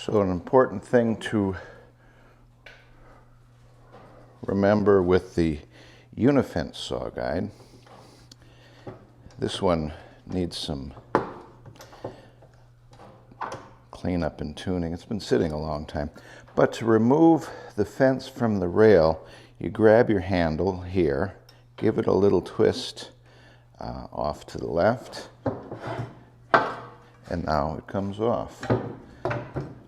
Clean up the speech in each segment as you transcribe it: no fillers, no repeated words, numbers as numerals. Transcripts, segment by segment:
So an important thing to remember with the Unifence saw guide, this one needs some cleanup and tuning. It's been sitting a long time. But to remove the fence from the rail, you grab your handle here, give it a little twist off to the left, and now it comes off.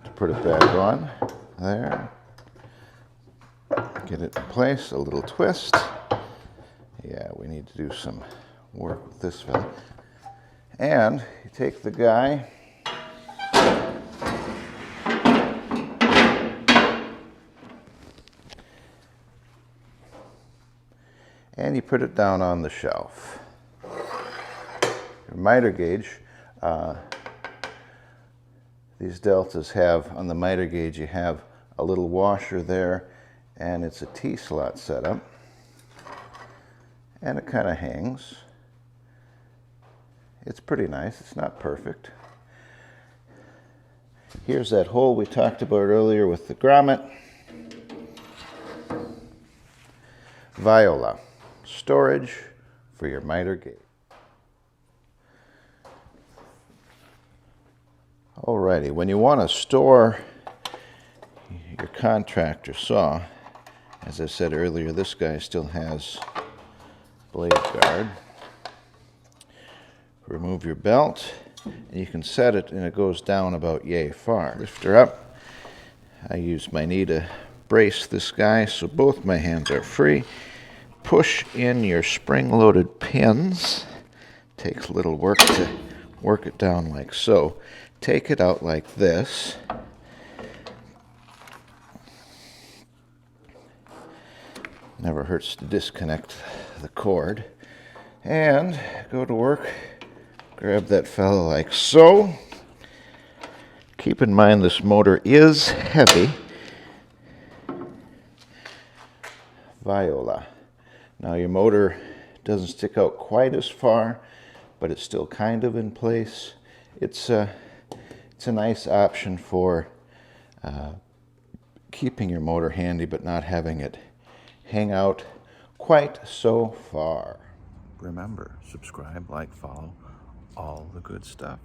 To put it back on, there, get it in place, a little twist. Yeah, we need to do some work with this fella. And you take the guy, and you put it down on the shelf. Your miter gauge, these deltas have, on the miter gauge, you have a little washer there, and it's a T-slot setup. And it kind of hangs. It's pretty nice. It's not perfect. Here's that hole we talked about earlier with the grommet. Viola, storage for your miter gauge. Alrighty, when you want to store your Contractor saw, as I said earlier, this guy still has blade guard. Remove your belt, and you can set it, and it goes down about yay far. Lift her up. I use my knee to brace this guy so both my hands are free. Push in your spring-loaded pins. Takes a little work to work it down like so. Take it out like this. Never hurts to disconnect the cord. And go to work. Grab that fella like so. Keep in mind this motor is heavy. Viola. Now your motor doesn't stick out quite as far, but it's still kind of in place. It's a nice option for keeping your motor handy but not having it hang out quite so far. Remember, subscribe, like, follow, all the good stuff.